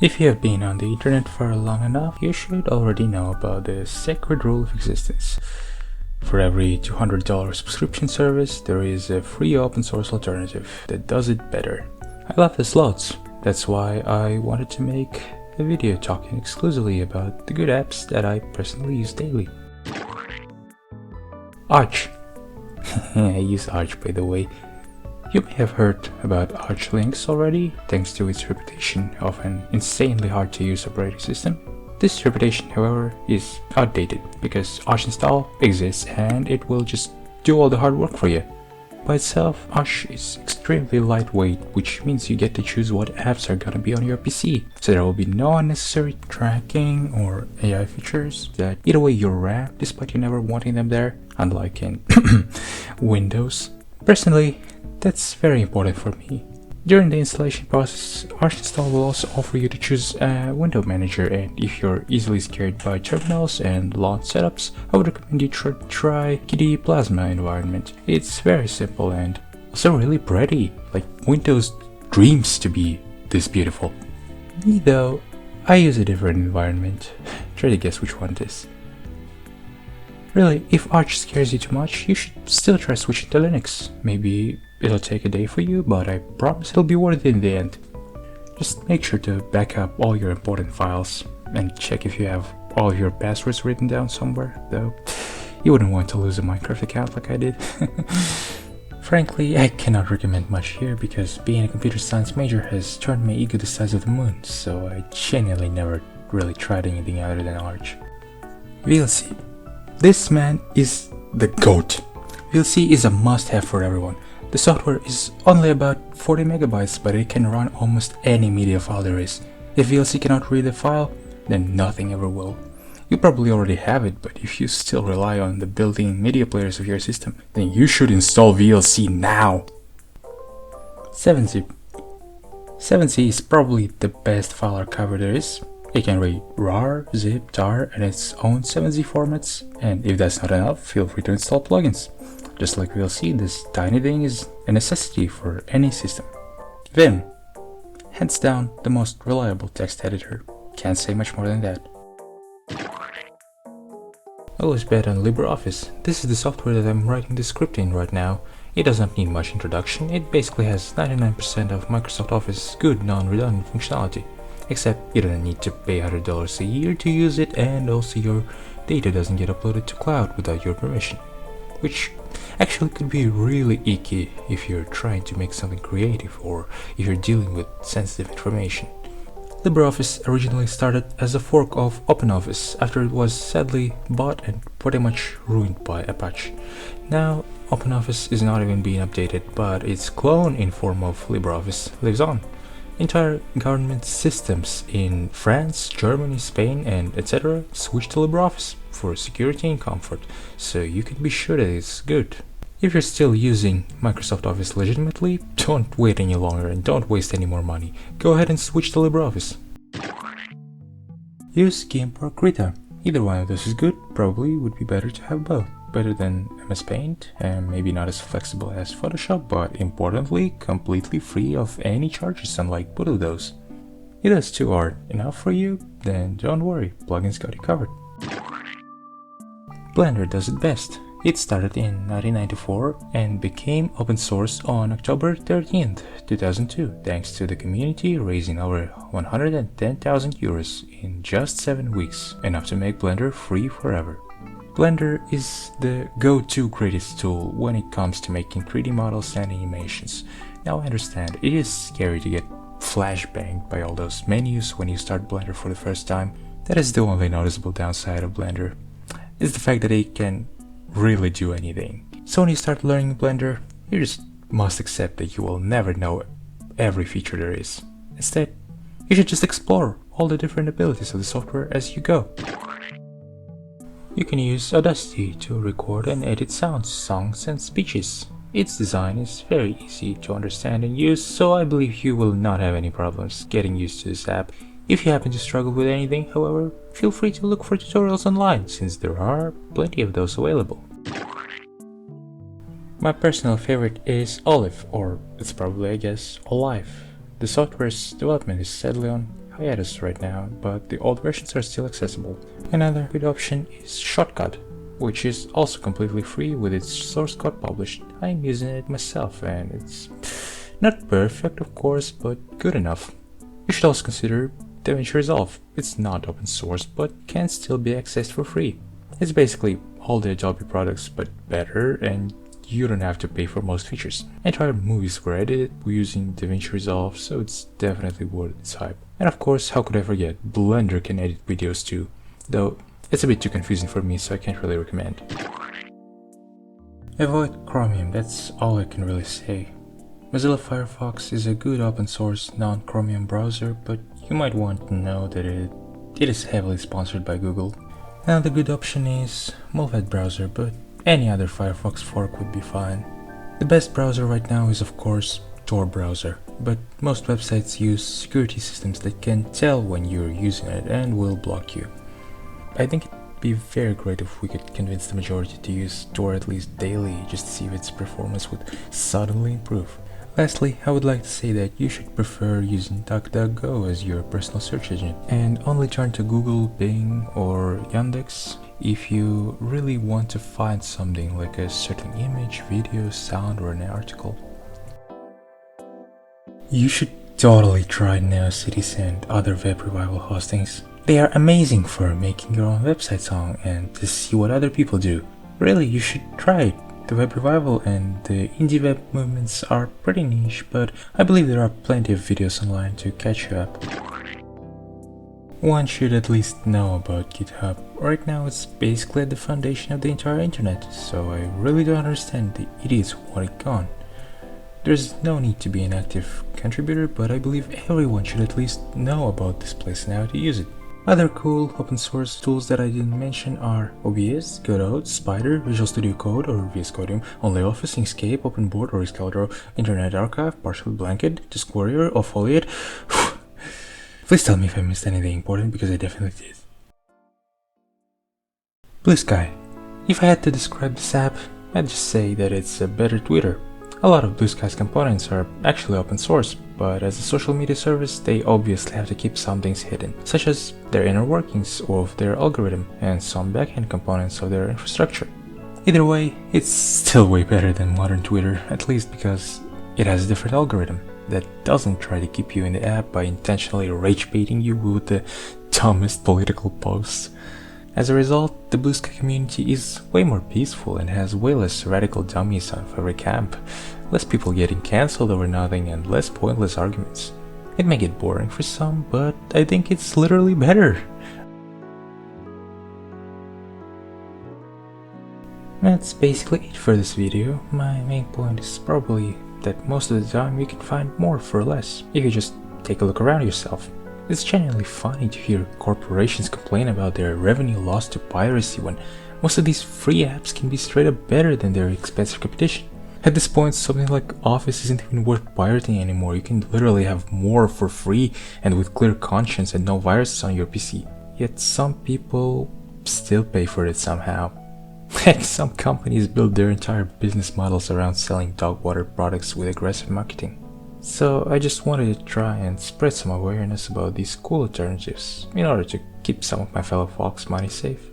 If you have been on the internet for long enough, you should already know about the sacred rule of existence. For every $200 subscription service, there is a free open source alternative that does it better. I love this loads. That's why I wanted to make a video talking exclusively about the good apps that I personally use daily. Arch. I use Arch, by the way. You may have heard about Arch Linux already, thanks to its reputation of an insanely hard to use operating system. This reputation, however, is outdated because Arch install exists and it will just do all the hard work for you. By itself, Arch is extremely lightweight, which means you get to choose what apps are gonna be on your PC, so there will be no unnecessary tracking or AI features that eat away your RAM despite you never wanting them there, unlike in Windows. Personally, that's very important for me. During the installation process, Arch install will also offer you to choose a window manager, and if you're easily scared by terminals and launch setups, I would recommend you try KDE Plasma environment. It's very simple and also really pretty, like Windows dreams to be this beautiful. Me though, I use a different environment. Try to guess which one it is. Really, if Arch scares you too much, you should still try switching to Linux. Maybe it'll take a day for you, but I promise it'll be worth it in the end. Just make sure to back up all your important files and check if you have all of your passwords written down somewhere, though you wouldn't want to lose a Minecraft account like I did. Frankly, I cannot recommend much here because being a computer science major has turned my ego the size of the moon, so I genuinely never really tried anything other than Arch. VLC. This man is the GOAT. VLC is a must-have for everyone. The software is only about 40 megabytes, but it can run almost any media file there is. If VLC cannot read the file, then nothing ever will. You probably already have it, but if you still rely on the built-in media players of your system, then you should install VLC now. 7-zip. 7-zip is probably the best file archiver there is. It can read RAR, zip, tar, and its own 7-zip formats, and if that's not enough, feel free to install plugins. Just like VLC, this tiny thing is a necessity for any system. Vim. Hands down, the most reliable text editor. Can't say much more than that. Always bet on LibreOffice. This is the software that I'm writing the script in right now. It doesn't need much introduction. It basically has 99% of Microsoft Office good non-redundant functionality. Except you don't need to pay $100 a year to use it, and also your data doesn't get uploaded to cloud without your permission. Which actually could be really icky if you're trying to make something creative or if you're dealing with sensitive information. LibreOffice originally started as a fork of OpenOffice after it was sadly bought and pretty much ruined by Apache. Now OpenOffice is not even being updated, but its clone in form of LibreOffice lives on. Entire government systems in France, Germany, Spain, and etc. switch to LibreOffice for security and comfort, so you can be sure that it's good. If you're still using Microsoft Office legitimately, don't wait any longer and don't waste any more money. Go ahead and switch to LibreOffice. Use GIMP or Krita. Either one of those is good, probably would be better to have both. Better than MS Paint, and maybe not as flexible as Photoshop, but importantly, completely free of any charges unlike both of those. If those two are enough for you, then don't worry, plugins got you covered. Blender does it best. It started in 1994 and became open source on October 13th, 2002, thanks to the community raising over 110,000 euros in just 7 weeks, enough to make Blender free forever. Blender is the go-to greatest tool when it comes to making 3D models and animations. Now I understand, it is scary to get flashbanged by all those menus when you start Blender for the first time. That is the only noticeable downside of Blender, is the fact that it can really do anything. So when you start learning Blender, you just must accept that you will never know every feature there is. Instead, you should just explore all the different abilities of the software as you go. You can use Audacity to record and edit sounds, songs, and speeches. Its design is very easy to understand and use, so I believe you will not have any problems getting used to this app. If you happen to struggle with anything, however, feel free to look for tutorials online, since there are plenty of those available. My personal favorite is Olive, or it's probably, I guess, Olive. The software's development is sadly on hiatus right now, but the old versions are still accessible. Another good option is Shortcut, which is also completely free with its source code published. I'm using it myself and it's not perfect of course, but good enough. You should also consider DaVinci Resolve. It's not open source but can still be accessed for free. It's basically all the Adobe products but better, and you don't have to pay for most features. Entire movies were edited using DaVinci Resolve, so it's definitely worth its hype. And of course, how could I forget, Blender can edit videos too, though it's a bit too confusing for me, so I can't really recommend. Avoid Chromium, that's all I can really say. Mozilla Firefox is a good open source non-Chromium browser, but you might want to know that it is heavily sponsored by Google. Another good option is Mulvad browser, but any other Firefox fork would be fine. The best browser right now is of course Tor browser, but most websites use security systems that can tell when you're using it and will block you. I think it'd be very great if we could convince the majority to use Tor at least daily just to see if its performance would suddenly improve. Lastly, I would like to say that you should prefer using DuckDuckGo as your personal search engine and only turn to Google, Bing or Yandex if you really want to find something like a certain image, video, sound or an article. You should totally try NeoCities and other web revival hostings. They are amazing for making your own website song and to see what other people do. Really, you should try it. The web revival and the indie web movements are pretty niche, but I believe there are plenty of videos online to catch you up. One should at least know about GitHub. Right now it's basically at the foundation of the entire internet, so I really don't understand the idiots who want it gone. There's no need to be an active contributor, but I believe everyone should at least know about this place and how to use it. Other cool open source tools that I didn't mention are OBS, Godot, Spider, Visual Studio Code or VS Codium, OnlyOffice, Inkscape, OpenBoard or Excalibur, Internet Archive, Partially Blanket, Disk Warrior, or Foliate. Please tell me if I missed anything important, because I definitely did. Blue Sky. If I had to describe this app, I'd just say that it's a better Twitter. A lot of Blue Sky's components are actually open source, but as a social media service, they obviously have to keep some things hidden, such as their inner workings of their algorithm and some backend components of their infrastructure. Either way, it's still way better than modern Twitter, at least because it has a different algorithm that doesn't try to keep you in the app by intentionally rage baiting you with the dumbest political posts. As a result, the Blue Sky community is way more peaceful and has way less radical dummies of every camp, less people getting cancelled over nothing and less pointless arguments. It may get boring for some, but I think it's literally better. That's basically it for this video. My main point is probably that most of the time you can find more for less if you just take a look around yourself. It's genuinely funny to hear corporations complain about their revenue loss to piracy when most of these free apps can be straight up better than their expensive competition. At this point, something like Office isn't even worth pirating anymore. You can literally have more for free and with clear conscience and no viruses on your PC. Yet some people still pay for it somehow. Heck, some companies build their entire business models around selling dog water products with aggressive marketing. So I just wanted to try and spread some awareness about these cool alternatives in order to keep some of my fellow folks' money safe.